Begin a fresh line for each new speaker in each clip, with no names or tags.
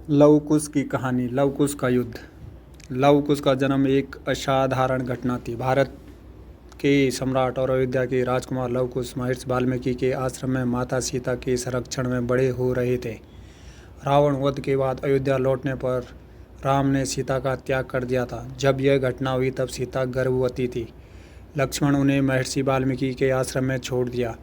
Love कुश की कहानी। Love कुश का युद्ध। लव कुश का जन्म एक असाधारण घटना थी। भारत के सम्राट और अयोध्या के राजकुमार लव कुश महर्षि वाल्मीकि के आश्रम में माता सीता के संरक्षण में बड़े हो रहे थे। रावण वध के बाद अयोध्या लौटने पर राम ने सीता का त्याग कर दिया था। जब यह घटना हुई तब सीता गर्भवती थी। लक्ष्मण उन्हें महर्षि वाल्मीकि के आश्रम में छोड़ दिया।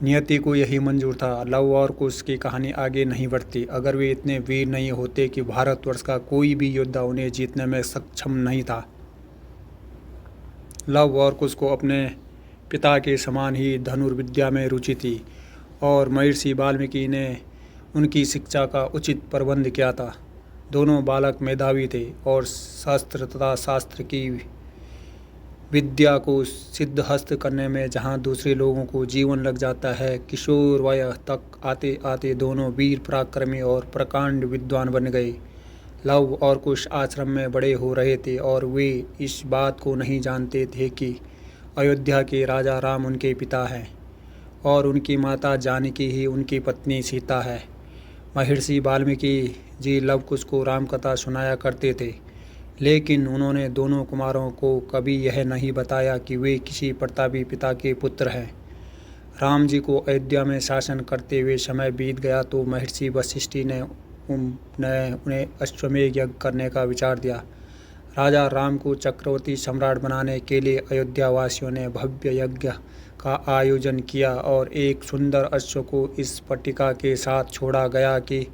नियति को यही मंजूर था। लव और कुश की कहानी आगे नहीं बढ़ती अगर वे इतने वीर नहीं होते कि भारतवर्ष का कोई भी योद्धा उन्हें जीतने में सक्षम नहीं था। लव और कुश को अपने पिता के समान ही धनुर्विद्या में रुचि थी और महर्षि वाल्मीकि ने उनकी शिक्षा का उचित प्रबंध किया था। दोनों बालक मेधावी थे और शस्त्र तथा शास्त्र की विद्या को सिद्धहस्त करने में जहाँ दूसरे लोगों को जीवन लग जाता है, किशोर वय तक आते आते दोनों वीर पराक्रमी और प्रकांड विद्वान बन गए। लव और कुश आश्रम में बड़े हो रहे थे और वे इस बात को नहीं जानते थे कि अयोध्या के राजा राम उनके पिता हैं और उनकी माता जानकी ही उनकी पत्नी सीता है। महर्षि वाल्मीकि जी लव कुश को राम कथा सुनाया करते थे, लेकिन उन्होंने दोनों कुमारों को कभी यह नहीं बताया कि वे किसी प्रतापी पिता के पुत्र हैं। राम जी को अयोध्या में शासन करते हुए समय बीत गया तो महर्षि वशिष्ठ ने उन्हें अश्वमेध यज्ञ करने का विचार दिया। राजा राम को चक्रवर्ती सम्राट बनाने के लिए अयोध्या वासियों ने भव्य यज्ञ का आयोजन किया और एक सुंदर अश्व को इस पट्टिका के साथ छोड़ा गया कि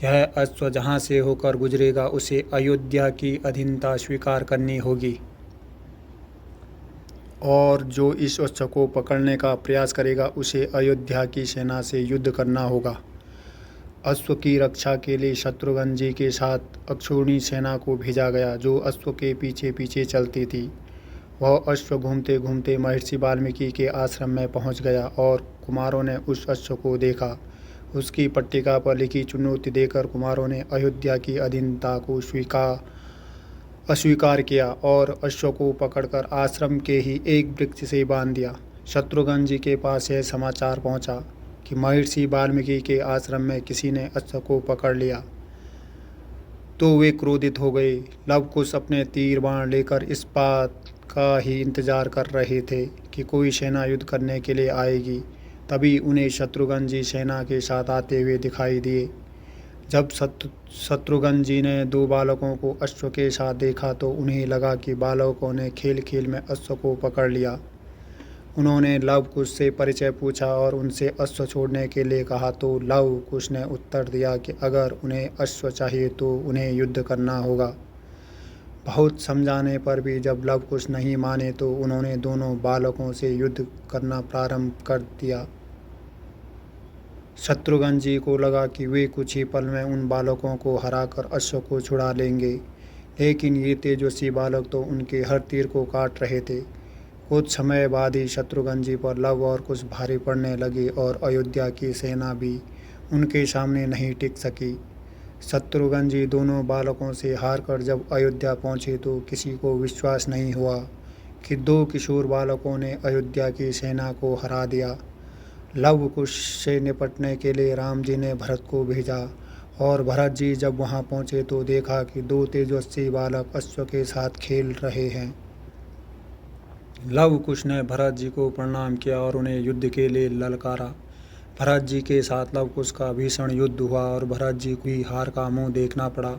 यह अश्व जहाँ से होकर गुजरेगा उसे अयोध्या की अधीनता स्वीकार करनी होगी और जो इस अश्व को पकड़ने का प्रयास करेगा उसे अयोध्या की सेना से युद्ध करना होगा। अश्व की रक्षा के लिए शत्रुघ्न जी के साथ अक्षौहिणी सेना को भेजा गया जो अश्व के पीछे पीछे चलती थी। वह अश्व घूमते घूमते महर्षि वाल्मीकि के आश्रम में पहुंच गया और कुमारों ने उस अश्व को देखा। उसकी पट्टिका पर लिखी चुनौती देकर कुमारों ने अयोध्या की अधीनता को अस्वीकार किया और अश्व को पकड़कर आश्रम के ही एक वृक्ष से बांध दिया। शत्रुघ्न जी के पास यह समाचार पहुंचा कि महर्षि वाल्मीकि के आश्रम में किसी ने अश्व को पकड़ लिया तो वे क्रोधित हो गए। लव कुश अपने तीर बाण लेकर इस बात का ही इंतजार कर रहे थे कि कोई सेना युद्ध करने के लिए आएगी। तभी उन्हें शत्रुघ्न जी सेना के साथ आते हुए दिखाई दिए। जब शत्रुघ्न जी ने दो बालकों को अश्व के साथ देखा तो उन्हें लगा कि बालकों ने खेल खेल में अश्व को पकड़ लिया। उन्होंने लव कुश से परिचय पूछा और उनसे अश्व छोड़ने के लिए कहा तो लव कुश ने उत्तर दिया कि अगर उन्हें अश्व चाहिए तो उन्हें युद्ध करना होगा। बहुत समझाने पर भी जब लव कुश नहीं माने तो उन्होंने दोनों बालकों से युद्ध करना प्रारंभ कर दिया। शत्रुघ्न जी को लगा कि वे कुछ ही पल में उन बालकों को हराकर अश्व को छुड़ा लेंगे, लेकिन ये तेजस्वी बालक तो उनके हर तीर को काट रहे थे। कुछ समय बाद ही शत्रुघ्न जी पर लव और कुश भारी पड़ने लगे और अयोध्या की सेना भी उनके सामने नहीं टिक सकी। शत्रुघ्न जी दोनों बालकों से हारकर जब अयोध्या पहुंचे तो किसी को विश्वास नहीं हुआ कि दो किशोर बालकों ने अयोध्या की सेना को हरा दिया। लव कुश से निपटने के लिए राम जी ने भरत को भेजा और भरत जी जब वहां पहुंचे तो देखा कि दो तेजस्वी बालक अश्व के साथ खेल रहे हैं। लव कुश ने भरत जी को प्रणाम किया और उन्हें युद्ध के लिए ललकारा। भरत जी के साथ लव कुश का भीषण युद्ध हुआ और भरत जी को भी हार का मुंह देखना पड़ा।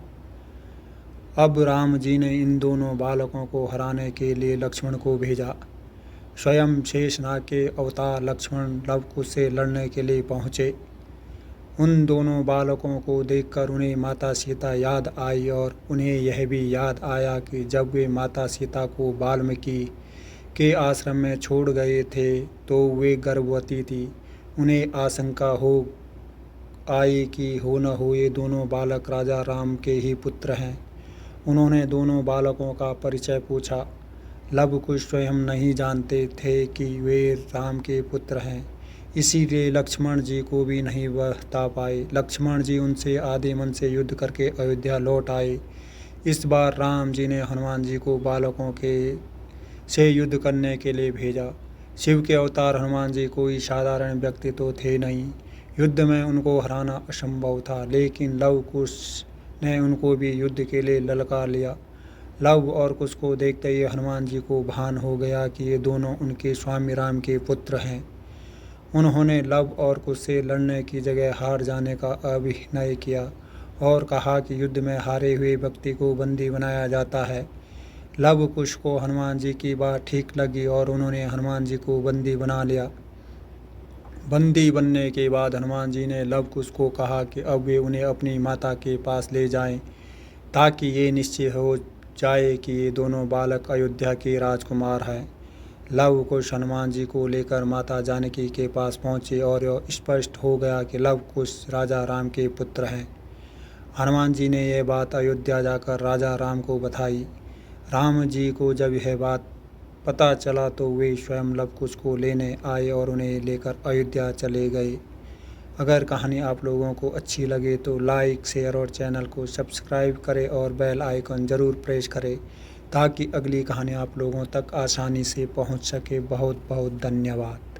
अब राम जी ने इन दोनों बालकों को हराने के लिए लक्ष्मण को भेजा। स्वयं शेषनाग के अवतार लक्ष्मण लव कुश से लड़ने के लिए पहुँचे। उन दोनों बालकों को देखकर उन्हें माता सीता याद आई और उन्हें यह भी याद आया कि जब वे माता सीता को वाल्मीकि के आश्रम में छोड़ गए थे तो वे गर्भवती थी। उन्हें आशंका हो आई कि हो न हो ये दोनों बालक राजा राम के ही पुत्र हैं। उन्होंने दोनों बालकों का परिचय पूछा। लव कुश स्वयं नहीं जानते थे कि वे राम के पुत्र हैं, इसीलिए लक्ष्मण जी को भी नहीं बता पाए। लक्ष्मण जी उनसे आधे मन से युद्ध करके अयोध्या लौट आए। इस बार राम जी ने हनुमान जी को बालकों से युद्ध करने के लिए भेजा। शिव के अवतार हनुमान जी कोई साधारण व्यक्ति तो थे नहीं, युद्ध में उनको हराना असंभव था, लेकिन लव कुश ने उनको भी युद्ध के लिए ललकार लिया। लव और कुश को देखते ही हनुमान जी को भान हो गया कि ये दोनों उनके स्वामी राम के पुत्र हैं। उन्होंने लव और कुश से लड़ने की जगह हार जाने का अभिनय किया और कहा कि युद्ध में हारे हुए व्यक्ति को बंदी बनाया जाता है। लव कुश को हनुमान जी की बात ठीक लगी और उन्होंने हनुमान जी को बंदी बना लिया। बंदी बनने के बाद हनुमान जी ने लव कुश को कहा कि अब वे उन्हें अपनी माता के पास ले जाएं, ताकि ये निश्चय हो जाए कि ये दोनों बालक अयोध्या के राजकुमार हैं। लव कुश हनुमान जी को लेकर माता जानकी के पास पहुँचे और यह स्पष्ट हो गया कि लव कुश राजा राम के पुत्र हैं। हनुमान जी ने यह बात अयोध्या जाकर राजा राम को बताई। राम जी को जब यह बात पता चला तो वे स्वयं लव कुश को लेने आए और उन्हें लेकर अयोध्या चले गए। अगर कहानी आप लोगों को अच्छी लगे तो लाइक, शेयर और चैनल को सब्सक्राइब करें और बेल आइकन ज़रूर प्रेस करें, ताकि अगली कहानी आप लोगों तक आसानी से पहुंच सके। बहुत बहुत धन्यवाद।